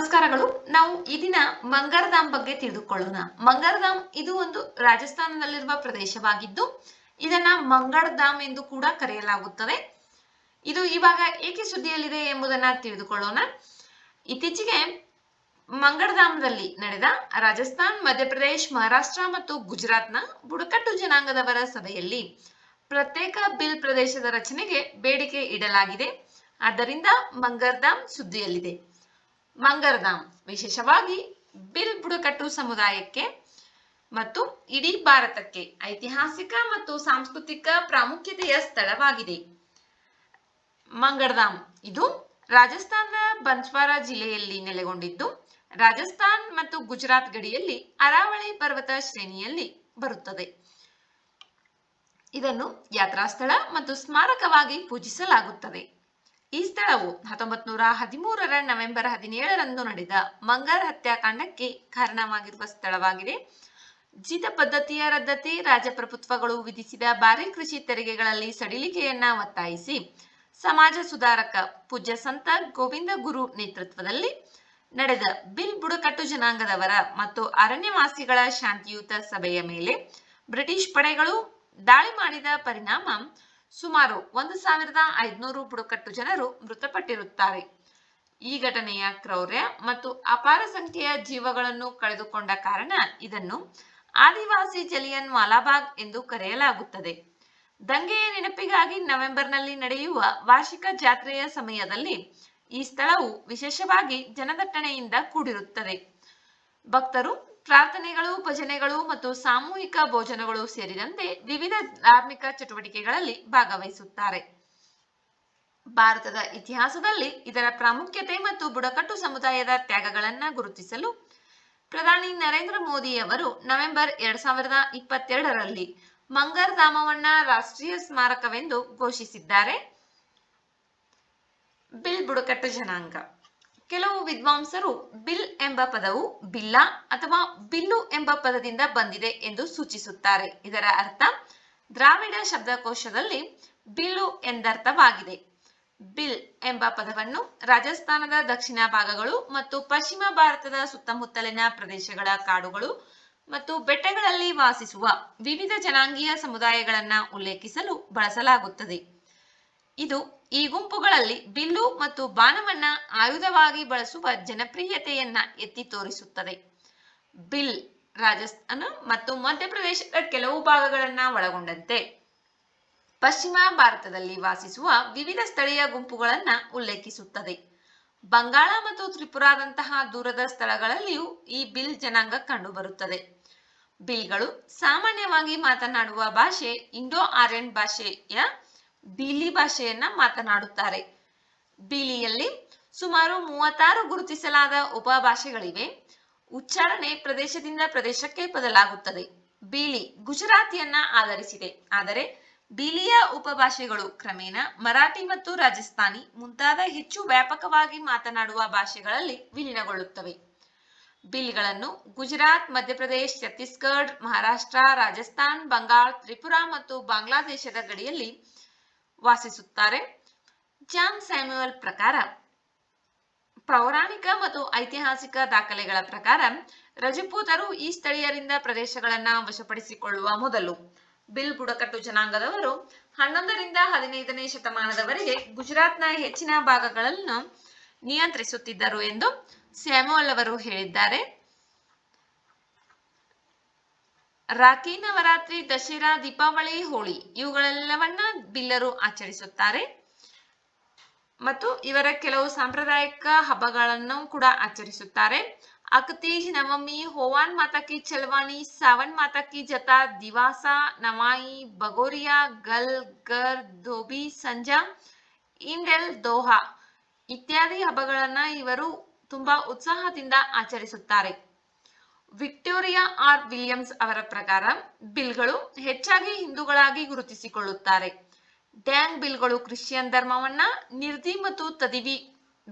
ನಮಸ್ಕಾರಗಳು. ನಾವು ಈ ದಿನ ಮಂಗರಧಾಮ್ ಬಗ್ಗೆ ತಿಳಿದುಕೊಳ್ಳೋಣ. ಮಂಗರಧಾಮ್ ಇದು ಒಂದು ರಾಜಸ್ಥಾನದಲ್ಲಿರುವ ಪ್ರದೇಶವಾಗಿದ್ದು ಇದನ್ನ ಮಂಗಳಧಾಮ್ ಎಂದು ಕೂಡ ಕರೆಯಲಾಗುತ್ತದೆ. ಇದು ಇವಾಗ ಏಕೆ ಸುದ್ದಿಯಲ್ಲಿದೆ ಎಂಬುದನ್ನ ತಿಳಿದುಕೊಳ್ಳೋಣ. ಇತ್ತೀಚೆಗೆ ಮಂಗಳಧಾಮದಲ್ಲಿ ನಡೆದ ರಾಜಸ್ಥಾನ್, ಮಧ್ಯಪ್ರದೇಶ್, ಮಹಾರಾಷ್ಟ್ರ ಮತ್ತು ಗುಜರಾತ್ನ ಬುಡಕಟ್ಟು ಜನಾಂಗದವರ ಸಭೆಯಲ್ಲಿ ಪ್ರತ್ಯೇಕ ಬಿಲ್ ಪ್ರದೇಶದ ರಚನೆಗೆ ಬೇಡಿಕೆ ಇಡಲಾಗಿದೆ. ಆದ್ದರಿಂದ ಮಂಗರಧಾಮ್ ಸುದ್ದಿಯಲ್ಲಿದೆ. ಮಂಗರಧಾಮ್ ವಿಶೇಷವಾಗಿ ಬಿಲ್ ಬುಡಕಟ್ಟು ಸಮುದಾಯಕ್ಕೆ ಮತ್ತು ಇಡೀ ಭಾರತಕ್ಕೆ ಐತಿಹಾಸಿಕ ಮತ್ತು ಸಾಂಸ್ಕೃತಿಕ ಪ್ರಾಮುಖ್ಯತೆಯ ಸ್ಥಳವಾಗಿದೆ. ಮಂಗರಧಾಮ್ ಇದು ರಾಜಸ್ಥಾನದ ಬನ್ಸ್ವಾರ ಜಿಲ್ಲೆಯಲ್ಲಿ ನೆಲೆಗೊಂಡಿದ್ದು ರಾಜಸ್ಥಾನ್ ಮತ್ತು ಗುಜರಾತ್ ಗಡಿಯಲ್ಲಿ ಅರಾವಳಿ ಪರ್ವತ ಶ್ರೇಣಿಯಲ್ಲಿ ಬರುತ್ತದೆ. ಇದನ್ನು ಯಾತ್ರಾ ಸ್ಥಳ ಮತ್ತು ಸ್ಮಾರಕವಾಗಿ ಪೂಜಿಸಲಾಗುತ್ತದೆ. ಈ ಸ್ಥಳವು 1913ರ ನವೆಂಬರ್ 17ರಂದು ನಡೆದ ಮಂಗರ್ ಹತ್ಯಾಕಾಂಡಕ್ಕೆ ಕಾರಣವಾಗಿರುವ ಸ್ಥಳವಾಗಿದೆ. ಜೀತ ಪದ್ಧತಿಯ ರದ್ದತಿ, ರಾಜಪ್ರಭುತ್ವಗಳು ವಿಧಿಸಿದ ಭಾರಿ ಕೃಷಿ ತೆರಿಗೆಗಳಲ್ಲಿ ಸಡಿಲಿಕೆಯನ್ನ ಒತ್ತಾಯಿಸಿ ಸಮಾಜ ಸುಧಾರಕ ಪೂಜ್ಯ ಸಂತ ಗೋವಿಂದ ಗುರು ನೇತೃತ್ವದಲ್ಲಿ ನಡೆದ ಬಿಲ್ ಬುಡಕಟ್ಟು ಜನಾಂಗದವರ ಮತ್ತು ಅರಣ್ಯವಾಸಿಗಳ ಶಾಂತಿಯುತ ಸಭೆಯ ಮೇಲೆ ಬ್ರಿಟಿಷ್ ಪಡೆಗಳು ದಾಳಿ ಮಾಡಿದ ಪರಿಣಾಮ ಸುಮಾರು 1500 ಬುಡಕಟ್ಟು ಜನರು ಮೃತಪಟ್ಟಿರುತ್ತಾರೆ. ಈ ಘಟನೆಯ ಕ್ರೌರ್ಯ ಮತ್ತು ಅಪಾರ ಸಂಖ್ಯೆಯ ಜೀವಗಳನ್ನು ಕಳೆದುಕೊಂಡ ಕಾರಣ ಇದನ್ನು ಆದಿವಾಸಿ ಜಲಿಯನ್ ವಾಲಾಬಾಗ್ ಎಂದು ಕರೆಯಲಾಗುತ್ತದೆ. ದಂಗೆಯ ನೆನಪಿಗಾಗಿ ನವೆಂಬರ್ನಲ್ಲಿ ನಡೆಯುವ ವಾರ್ಷಿಕ ಜಾತ್ರೆಯ ಸಮಯದಲ್ಲಿ ಈ ಸ್ಥಳವು ವಿಶೇಷವಾಗಿ ಜನದಟ್ಟಣೆಯಿಂದ ಕೂಡಿರುತ್ತದೆ. ಭಕ್ತರು ಪ್ರಾರ್ಥನೆಗಳು, ಭಜನೆಗಳು ಮತ್ತು ಸಾಮೂಹಿಕ ಭೋಜನಗಳು ಸೇರಿದಂತೆ ವಿವಿಧ ಧಾರ್ಮಿಕ ಚಟುವಟಿಕೆಗಳಲ್ಲಿ ಭಾಗವಹಿಸುತ್ತಾರೆ. ಭಾರತದ ಇತಿಹಾಸದಲ್ಲಿ ಇದರ ಪ್ರಾಮುಖ್ಯತೆ ಮತ್ತು ಬುಡಕಟ್ಟು ಸಮುದಾಯದ ತ್ಯಾಗಗಳನ್ನು ಗುರುತಿಸಲು ಪ್ರಧಾನಿ ನರೇಂದ್ರ ಮೋದಿ ಅವರು ನವೆಂಬರ್ 2022ರಲ್ಲಿ ಮಂಗರಧಾಮವನ್ನ ರಾಷ್ಟ್ರೀಯ ಸ್ಮಾರಕವೆಂದು ಘೋಷಿಸಿದ್ದಾರೆ. ಬಿಲ್ ಬುಡಕಟ್ಟು ಜನಾಂಗ. ಕೆಲವು ವಿದ್ವಾಂಸರು ಬಿಲ್ ಎಂಬ ಪದವು ಬಿಲ್ಲ ಅಥವಾ ಬಿಲ್ಲು ಎಂಬ ಪದದಿಂದ ಬಂದಿದೆ ಎಂದು ಸೂಚಿಸುತ್ತಾರೆ. ಇದರ ಅರ್ಥ ದ್ರಾವಿಡ ಶಬ್ದಕೋಶದಲ್ಲಿ ಬಿಲ್ಲು ಎಂದರ್ಥವಾಗಿದೆ. ಬಿಲ್ ಎಂಬ ಪದವನ್ನು ರಾಜಸ್ಥಾನದ ದಕ್ಷಿಣ ಭಾಗಗಳು ಮತ್ತು ಪಶ್ಚಿಮ ಭಾರತದ ಸುತ್ತಮುತ್ತಲಿನ ಪ್ರದೇಶಗಳ ಕಾಡುಗಳು ಮತ್ತು ಬೆಟ್ಟಗಳಲ್ಲಿ ವಾಸಿಸುವ ವಿವಿಧ ಜನಾಂಗೀಯ ಸಮುದಾಯಗಳನ್ನ ಉಲ್ಲೇಖಿಸಲು ಬಳಸಲಾಗುತ್ತದೆ. ಇದು ಈ ಗುಂಪುಗಳಲ್ಲಿ ಬಿಲ್ಲು ಮತ್ತು ಬಾಣವನ್ನ ಆಯುಧವಾಗಿ ಬಳಸುವ ಜನಪ್ರಿಯತೆಯನ್ನ ಎತ್ತಿ ತೋರಿಸುತ್ತದೆ. ಬಿಲ್ ರಾಜಸ್ಥಾನ ಮತ್ತು ಮಧ್ಯಪ್ರದೇಶದ ಕೆಲವು ಭಾಗಗಳನ್ನ ಒಳಗೊಂಡಂತೆ ಪಶ್ಚಿಮ ಭಾರತದಲ್ಲಿ ವಾಸಿಸುವ ವಿವಿಧ ಸ್ಥಳೀಯ ಗುಂಪುಗಳನ್ನ ಉಲ್ಲೇಖಿಸುತ್ತದೆ. ಬಂಗಾಳ ಮತ್ತು ತ್ರಿಪುರಾದಂತಹ ದೂರದ ಸ್ಥಳಗಳಲ್ಲಿಯೂ ಈ ಬಿಲ್ ಜನಾಂಗ ಕಂಡುಬರುತ್ತದೆ. ಬಿಲ್ಗಳು ಸಾಮಾನ್ಯವಾಗಿ ಮಾತನಾಡುವ ಭಾಷೆ ಇಂಡೋ ಆರ್ಯನ್ ಭಾಷೆಯ ಬೀಲಿ ಭಾಷೆಯನ್ನ ಮಾತನಾಡುತ್ತಾರೆ. ಬೀಲಿಯಲ್ಲಿ ಸುಮಾರು 36 ಗುರುತಿಸಲಾದ ಉಪಭಾಷೆಗಳಿವೆ. ಉಚ್ಚಾರಣೆ ಪ್ರದೇಶದಿಂದ ಪ್ರದೇಶಕ್ಕೆ ಬದಲಾಗುತ್ತದೆ. ಬೀಲಿ ಗುಜರಾತಿಯನ್ನ ಆಧರಿಸಿದೆ, ಆದರೆ ಬೀಲಿಯ ಉಪಭಾಷೆಗಳು ಕ್ರಮೇಣ ಮರಾಠಿ ಮತ್ತು ರಾಜಸ್ಥಾನಿ ಮುಂತಾದ ಹೆಚ್ಚು ವ್ಯಾಪಕವಾಗಿ ಮಾತನಾಡುವ ಭಾಷೆಗಳಲ್ಲಿ ವಿಲೀನಗೊಳ್ಳುತ್ತವೆ. ಬಿಲ್ಗಳನ್ನು ಗುಜರಾತ್, ಮಧ್ಯಪ್ರದೇಶ್, ಛತ್ತೀಸ್ಗಢ, ಮಹಾರಾಷ್ಟ್ರ, ರಾಜಸ್ಥಾನ್, ಬಂಗಾಳ, ತ್ರಿಪುರಾ ಮತ್ತು ಬಾಂಗ್ಲಾದೇಶದ ಗಡಿಯಲ್ಲಿ ವಾಸಿಸುತ್ತಾರೆ. ಜಾನ್ ಸ್ಯಾಮ್ಯುಯಲ್ ಪ್ರಕಾರ ಪೌರಾಣಿಕ ಮತ್ತು ಐತಿಹಾಸಿಕ ದಾಖಲೆಗಳ ಪ್ರಕಾರ ರಜಪೂತರು ಈ ಸ್ಥಳೀಯರಿಂದ ಪ್ರದೇಶಗಳನ್ನ ವಶಪಡಿಸಿಕೊಳ್ಳುವ ಮೊದಲು ಬಿಲ್ ಬುಡಕಟ್ಟು ಜನಾಂಗದವರು 11ರಿಂದ 15ನೇ ಶತಮಾನದವರೆಗೆ ಗುಜರಾತ್ನ ಹೆಚ್ಚಿನ ಭಾಗಗಳನ್ನು ನಿಯಂತ್ರಿಸುತ್ತಿದ್ದರು ಎಂದು ಸ್ಯಾಮ್ಯುಯಲ್ ಅವರು ಹೇಳಿದ್ದಾರೆ. ರಾಖಿ, ನವರಾತ್ರಿ, ದಸರಾ, ದೀಪಾವಳಿ, ಹೋಳಿ ಇವುಗಳೆಲ್ಲವನ್ನ ಬಿಲ್ಲರು ಆಚರಿಸುತ್ತಾರೆ ಮತ್ತು ಇವರ ಕೆಲವು ಸಾಂಪ್ರದಾಯಿಕ ಹಬ್ಬಗಳನ್ನು ಕೂಡ ಆಚರಿಸುತ್ತಾರೆ. ಅಕತೀಜ್, ನವಮಿ, ಹೋವಾನ್ ಮಾತಾ ಕಿ ಚಲವಾಣಿ, ಸಾವನ್ ಮಾತಾ ಕಿ ಜತಾ, ದಿವಾಸಾ, ನವಾಯಿ, ಬಗೋರಿಯಾ, ಗಲ್, ಗರ್, ಧೋಬಿ, ಸಂಜಾ, ಇಂಡೆಲ್, ದೋಹಾ ಇತ್ಯಾದಿ ಹಬ್ಬಗಳನ್ನ ಇವರು ತುಂಬಾ ಉತ್ಸಾಹದಿಂದ ಆಚರಿಸುತ್ತಾರೆ. ವಿಕ್ಟೋರಿಯಾ ಆರ್ ವಿಲಿಯಮ್ಸ್ ಅವರ ಪ್ರಕಾರ ಬಿಲ್ಗಳು ಹೆಚ್ಚಾಗಿ ಹಿಂದೂಗಳಾಗಿ ಗುರುತಿಸಿಕೊಳ್ಳುತ್ತಾರೆ. ಡ್ಯಾಂಗ್ ಬಿಲ್ಗಳು ಕ್ರಿಶ್ಚಿಯನ್ ಧರ್ಮವನ್ನ, ನಿರ್ದಿ ಮತ್ತು ತದಿವಿ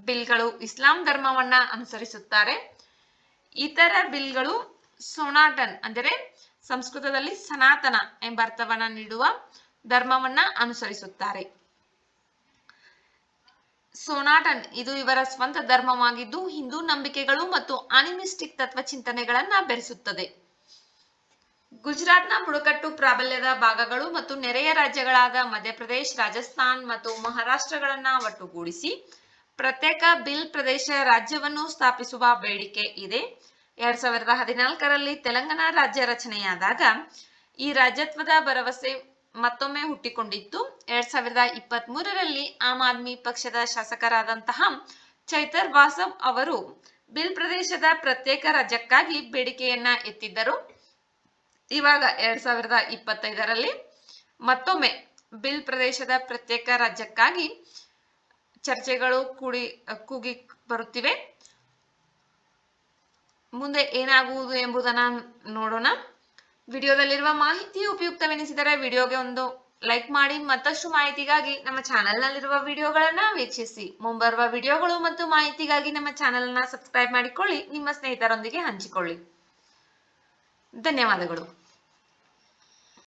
ಬಿಲ್ಗಳು ಇಸ್ಲಾಂ ಧರ್ಮವನ್ನ ಅನುಸರಿಸುತ್ತಾರೆ. ಇತರ ಬಿಲ್ಗಳು ಸೊನಾಟನ್ ಅಂದರೆ ಸಂಸ್ಕೃತದಲ್ಲಿ ಸನಾತನ ಎಂಬ ಅರ್ಥವನ್ನ ನೀಡುವ ಧರ್ಮವನ್ನ ಅನುಸರಿಸುತ್ತಾರೆ. ಸೋನಾಟನ್ ಇದು ಇವರ ಸ್ವಂತ ಧರ್ಮವಾಗಿದ್ದು ಹಿಂದೂ ನಂಬಿಕೆಗಳು ಮತ್ತು ಅನಿಮಿಸ್ಟಿಕ್ ತತ್ವ ಚಿಂತನೆಗಳನ್ನ ಬೆರೆಸುತ್ತದೆ. ಗುಜರಾತ್ನ ಬುಡಕಟ್ಟು ಪ್ರಾಬಲ್ಯದ ಭಾಗಗಳು ಮತ್ತು ನೆರೆಯ ರಾಜ್ಯಗಳಾದ ಮಧ್ಯಪ್ರದೇಶ, ರಾಜಸ್ಥಾನ್ ಮತ್ತು ಮಹಾರಾಷ್ಟ್ರಗಳನ್ನ ಒಟ್ಟುಗೂಡಿಸಿ ಪ್ರತ್ಯೇಕ ಬಿಲ್ ಪ್ರದೇಶ ರಾಜ್ಯವನ್ನು ಸ್ಥಾಪಿಸುವ ಬೇಡಿಕೆ ಇದೆ. 2014ರಲ್ಲಿ ತೆಲಂಗಾಣ ರಾಜ್ಯ ರಚನೆಯಾದಾಗ ಈ ರಾಜ್ಯತ್ವದ ಭರವಸೆ ಮತ್ತೊಮ್ಮೆ ಹುಟ್ಟಿಕೊಂಡಿತ್ತು. 2023ರಲ್ಲಿ ಆಮ್ ಆದ್ಮಿ ಪಕ್ಷದ ಶಾಸಕರಾದಂತಹ ಚೈತರ್ ವಾಸವ್ ಅವರು ಬಿಲ್ ಪ್ರದೇಶದ ಪ್ರತ್ಯೇಕ ರಾಜ್ಯಕ್ಕಾಗಿ ಬೇಡಿಕೆಯನ್ನ ಎತ್ತಿದ್ದರು. ಇವಾಗ 2025ರಲ್ಲಿ ಮತ್ತೊಮ್ಮೆ ಬಿಲ್ ಪ್ರದೇಶದ ಪ್ರತ್ಯೇಕ ರಾಜ್ಯಕ್ಕಾಗಿ ಚರ್ಚೆಗಳು ಕೂಗಿ ಬರುತ್ತಿವೆ. ಮುಂದೆ ಏನಾಗುವುದು ಎಂಬುದನ್ನು ನೋಡೋಣ. ವಿಡಿಯೋದಲ್ಲಿರುವ ಮಾಹಿತಿ ಉಪಯುಕ್ತವೆನಿಸಿದರೆ ವಿಡಿಯೋಗೆ ಒಂದು ಲೈಕ್ ಮಾಡಿ. ಮತ್ತಷ್ಟು ಮಾಹಿತಿಗಾಗಿ ನಮ್ಮ ಚಾನೆಲ್ನಲ್ಲಿರುವ ವಿಡಿಯೋಗಳನ್ನ ವೀಕ್ಷಿಸಿ. ಮುಂಬರುವ ವಿಡಿಯೋಗಳು ಮತ್ತು ಮಾಹಿತಿಗಾಗಿ ನಮ್ಮ ಚಾನೆಲ್ನ ಸಬ್ಸ್ಕ್ರೈಬ್ ಮಾಡಿಕೊಳ್ಳಿ. ನಿಮ್ಮ ಸ್ನೇಹಿತರೊಂದಿಗೆ ಹಂಚಿಕೊಳ್ಳಿ. ಧನ್ಯವಾದಗಳು.